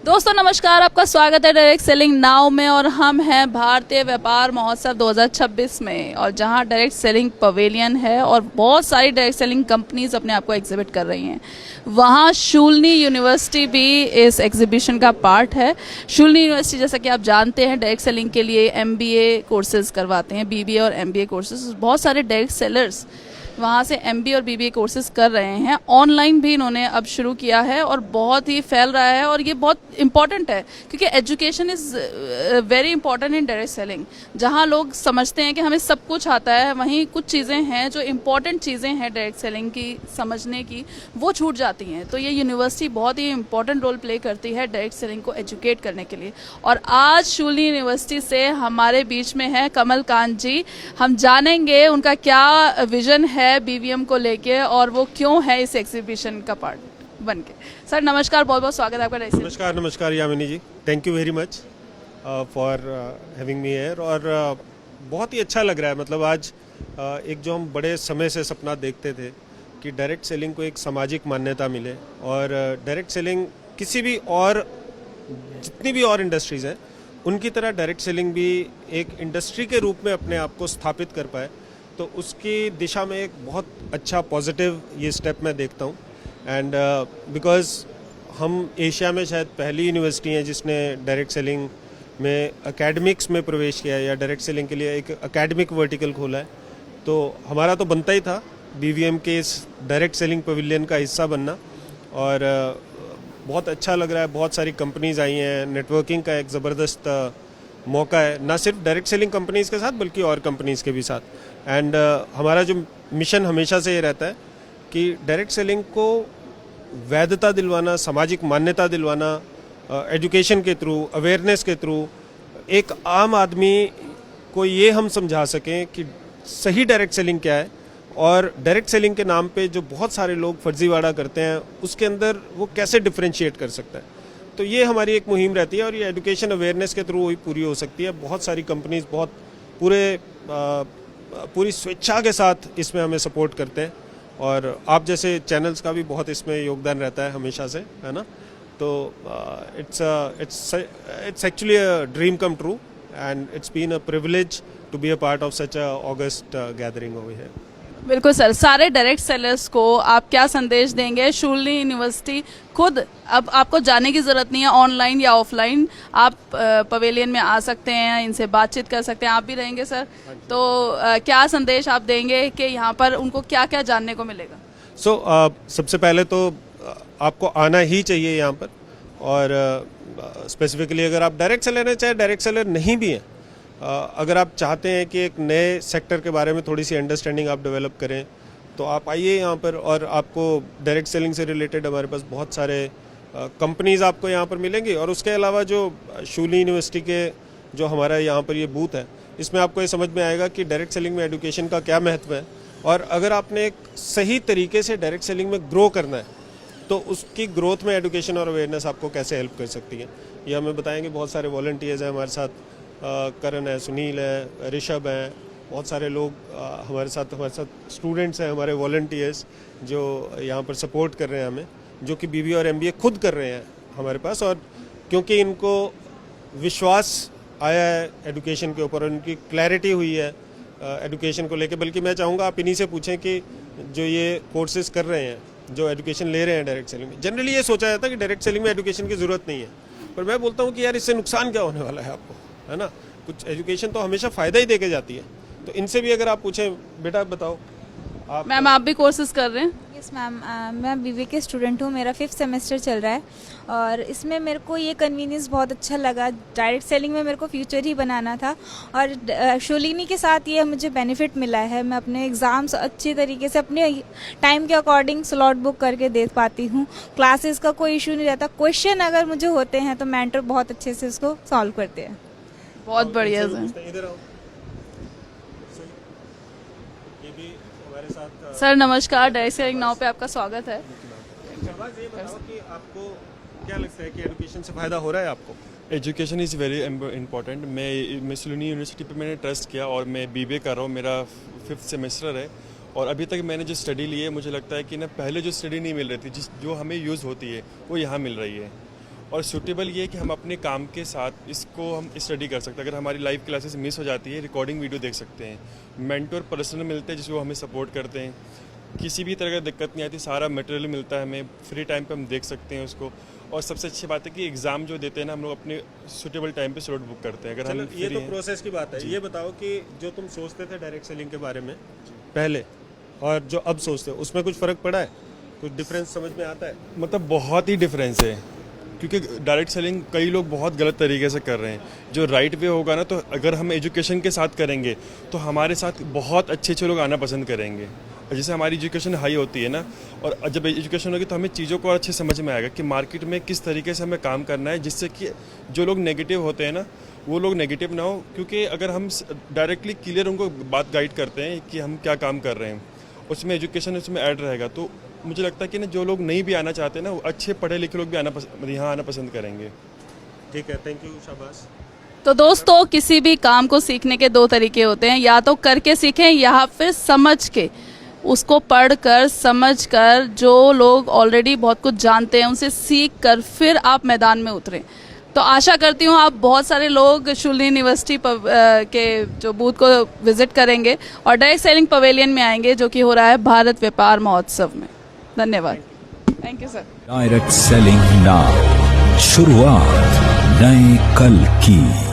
दोस्तों नमस्कार, आपका स्वागत है डायरेक्ट सेलिंग नाउ में। और हम हैं भारतीय व्यापार महोत्सव 2026 में, और जहां डायरेक्ट सेलिंग पवेलियन है और बहुत सारी डायरेक्ट सेलिंग कंपनीज अपने आप को एग्जिबिट कर रही हैं। वहां शूलिनी यूनिवर्सिटी भी इस एग्जीबिशन का पार्ट है। शूलिनी यूनिवर्सिटी, जैसा कि आप जानते हैं, डायरेक्ट सेलिंग के लिए MBA कोर्सेज करवाते हैं, BBA और MBA कोर्सेज। बहुत सारे डायरेक्ट सेलर्स वहाँ से MBA और BBA कोर्सेज कर रहे हैं। ऑनलाइन भी इन्होंने अब शुरू किया है और बहुत ही फैल रहा है, और ये बहुत इंपॉर्टेंट है क्योंकि education is very important in direct selling. जहाँ लोग समझते हैं कि हमें सब कुछ आता है, वहीं कुछ चीज़ें हैं जो इम्पॉर्टेंट चीज़ें हैं डायरेक्ट सेलिंग की समझने की, वो छूट जाती हैं। तो ये यूनिवर्सिटी बहुत ही इंपॉर्टेंट रोल प्ले करती है डायरेक्ट सेलिंग को एजुकेट करने के लिए। और आज शूलिनी यूनिवर्सिटी से हमारे बीच में है कमल कांत जी। हम जानेंगे उनका क्या विजन है BVM को लेके और वो क्यों है इस एग्जीबिशन का पार्ट बन के। सर नमस्कार, बहुत बहुत स्वागत है आपका। नमस्कार नमस्कार Yamini ji, thank you very much for having me here. और बहुत ही अच्छा लग रहा है। मतलब आज एक जो हम बड़े समय से सपना देखते थे कि डायरेक्ट सेलिंग को एक सामाजिक मान्यता मिले, और डायरेक्ट सेलिंग किसी भी और जितनी भी और इंडस्ट्रीज़ हैं उनकी तरह डायरेक्ट सेलिंग भी एक इंडस्ट्री के रूप में अपने आप को स्थापित कर पाए, तो उसकी दिशा में एक बहुत अच्छा पॉजिटिव ये स्टेप मैं देखता हूँ। एंड बिकॉज़ हम एशिया में शायद पहली यूनिवर्सिटी है जिसने डायरेक्ट सेलिंग में एकेडमिक्स में प्रवेश किया है, या डायरेक्ट सेलिंग के लिए एक एकेडमिक वर्टिकल खोला है। तो हमारा तो बनता ही था BVM के इस डायरेक्ट सेलिंग पवेलियन का हिस्सा बनना, और बहुत अच्छा लग रहा है। बहुत सारी कंपनीज आई हैं, नेटवर्किंग का एक ज़बरदस्त मौका है, ना सिर्फ डायरेक्ट सेलिंग कंपनीज के साथ बल्कि और कंपनीज के भी साथ। एंड हमारा जो मिशन हमेशा से ये रहता है कि डायरेक्ट सेलिंग को वैधता दिलवाना, सामाजिक मान्यता दिलवाना, एजुकेशन के थ्रू, अवेयरनेस के थ्रू एक आम आदमी को ये हम समझा सकें कि सही डायरेक्ट सेलिंग क्या है, और डायरेक्ट सेलिंग के नाम पे जो बहुत सारे लोग फर्जीवाड़ा करते हैं उसके अंदर वो कैसे डिफरेंशिएट कर सकता है। तो ये हमारी एक मुहिम रहती है, और ये एजुकेशन अवेयरनेस के थ्रू ही पूरी हो सकती है। बहुत सारी कंपनीज बहुत पूरी स्वेच्छा के साथ इसमें हमें सपोर्ट करते हैं, और आप जैसे चैनल्स का भी बहुत इसमें योगदान रहता है हमेशा से, है ना। तो it's actually a dream come true, and it's been a privilege to be a part of such a august gathering over here. बिल्कुल सर, सारे डायरेक्ट सेलर्स को आप क्या संदेश देंगे? शूलिनी यूनिवर्सिटी खुद, अब आपको जाने की ज़रूरत नहीं है, ऑनलाइन या ऑफलाइन आप पवेलियन में आ सकते हैं, इनसे बातचीत कर सकते हैं। आप भी रहेंगे सर, तो क्या संदेश आप देंगे कि यहाँ पर उनको क्या क्या जानने को मिलेगा? सबसे पहले तो आपको आना ही चाहिए यहाँ पर, और स्पेसिफिकली अगर आप डायरेक्ट सेलर हैं, चाहे डायरेक्ट सेलर नहीं भी हैं, अगर आप चाहते हैं कि एक नए सेक्टर के बारे में थोड़ी सी अंडरस्टैंडिंग आप डेवलप करें, तो आप आइए यहाँ पर। और आपको डायरेक्ट सेलिंग से रिलेटेड हमारे पास बहुत सारे कंपनीज़ आपको यहाँ पर मिलेंगी, और उसके अलावा जो शूलिनी यूनिवर्सिटी के जो हमारा यहाँ पर ये बूथ है, इसमें आपको ये समझ में आएगा कि डायरेक्ट सेलिंग में एजुकेशन का क्या महत्व है, और अगर आपने एक सही तरीके से डायरेक्ट सेलिंग में ग्रो करना है तो उसकी ग्रोथ में एजुकेशन और अवेयरनेस आपको कैसे हेल्प कर सकती है, ये हमें बताएंगे। बहुत सारे वॉलंटियर्स हैं हमारे साथ, करण है, सुनील है, ऋषभ हैं, बहुत सारे लोग हमारे साथ स्टूडेंट्स हैं, हमारे वॉलंटियर्स जो यहाँ पर सपोर्ट कर रहे हैं हमें, जो कि BBA और MBA खुद कर रहे हैं हमारे पास। और क्योंकि इनको विश्वास आया है एजुकेशन के ऊपर, उनकी क्लैरिटी हुई है एजुकेशन को लेके, बल्कि मैं चाहूँगा आप इन्हीं से पूछें कि जो ये कोर्सेज कर रहे हैं, जो एजुकेशन ले रहे हैं डायरेक्ट सेलिंग में, जनरली ये सोचा जाता है कि डायरेक्ट सेलिंग में एजुकेशन की ज़रूरत नहीं है, पर मैं बोलता हूँ कि यार इससे नुकसान क्या होने वाला है आपको, है ना। कुछ एजुकेशन तो हमेशा फ़ायदा ही देके जाती है। तो इनसे भी अगर आप पूछें, बेटा बताओ आप। मैम आप भी कोर्सेज कर रहे हैं? यस मैम, मैं BBA के स्टूडेंट हूँ, मेरा 5th सेमेस्टर चल रहा है, और इसमें मेरे को ये कन्वीनियंस बहुत अच्छा लगा। डायरेक्ट सेलिंग में मेरे को फ्यूचर ही बनाना था, और शूलिनी के साथ ये मुझे बेनिफिट मिला है। मैं अपने एग्ज़ाम्स अच्छी तरीके से अपने टाइम के अकॉर्डिंग स्लॉट बुक करके दे पाती हूँ। क्लासेस का कोई इशू नहीं रहता, क्वेश्चन अगर मुझे होते हैं तो मेंटर बहुत अच्छे से उसको सॉल्व करते हैं। बहुत बढ़िया सर। नमस्कार, डायरेक्ट सेलिंग नाउ पे आपका स्वागत है। ये बताओ कि आपको क्या लगता है कि एजुकेशन से फ़ायदा हो रहा है आपको? Education is very important. मैं शूलिनी यूनिवर्सिटी पे मैंने ट्रस्ट किया, और मैं BBA कर रहा हूँ, मेरा 5th सेमेस्टर है, और अभी तक मैंने जो स्टडी ली है, मुझे लगता है कि ना पहले जो स्टडी नहीं मिल रही थी, जो हमें यूज़ होती है, वो यहाँ मिल रही है। और सूटेबल ये है कि हम अपने काम के साथ इसको हम स्टडी कर सकते हैं। अगर हमारी लाइव क्लासेस मिस हो जाती है, रिकॉर्डिंग वीडियो देख सकते हैं, मेंटोर पर्सनल मिलते हैं जिसको हमें सपोर्ट करते हैं, किसी भी तरह की दिक्कत नहीं आती, सारा मटेरियल मिलता है हमें, फ्री टाइम पे हम देख सकते हैं उसको। और सबसे अच्छी बात है कि एग्ज़ाम जो देते हैं ना, हम लोग अपने सूटेबल टाइम पे स्लॉट बुक करते हैं। अगर चलो, हम ये फ्री तो हैं। प्रोसेस की बात है। ये बताओ कि जो तुम सोचते थे डायरेक्ट सेलिंग के बारे में पहले और जो अब सोचते हो, उसमें कुछ फ़र्क पड़ा है? कुछ डिफरेंस समझ में आता है? मतलब बहुत ही डिफरेंस है, क्योंकि डायरेक्ट सेलिंग कई लोग बहुत गलत तरीके से कर रहे हैं। जो राइट वे होगा ना, तो अगर हम एजुकेशन के साथ करेंगे तो हमारे साथ बहुत अच्छे लोग आना पसंद करेंगे। और जैसे हमारी एजुकेशन हाई होती है ना, और जब एजुकेशन होगी तो हमें चीज़ों को और अच्छे समझ में आएगा कि मार्केट में किस तरीके से हमें काम करना है, जिससे कि जो लोग नेगेटिव होते हैं ना, वो लोग नेगेटिव ना हो। क्योंकि अगर हम डायरेक्टली क्लियर उनको बात गाइड करते हैं कि हम क्या काम कर रहे हैं, उसमें एजुकेशन उसमें ऐड रहेगा, तो मुझे लगता है कि ना जो लोग नहीं भी आना चाहते ना, वो अच्छे पढ़े लिखे लोग भी यहाँ आना पसंद करेंगे। ठीक है, थैंक यू, शाबाश। तो दोस्तों, किसी भी काम को सीखने के दो तरीके होते हैं, या तो करके सीखें या फिर समझ के, उसको पढ़कर समझ कर, जो लोग ऑलरेडी बहुत कुछ जानते हैं उनसे सीख कर फिर आप मैदान में उतरें। तो आशा करती हूँ आप बहुत सारे लोग शुलिनी यूनिवर्सिटी के जो बूथ को विजिट करेंगे और डायरेक्ट सेलिंग पवेलियन में आएंगे, जो कि हो रहा है भारत व्यापार महोत्सव में। धन्यवाद। Thank you sir. Direct selling now, शुरुआत नए कल की।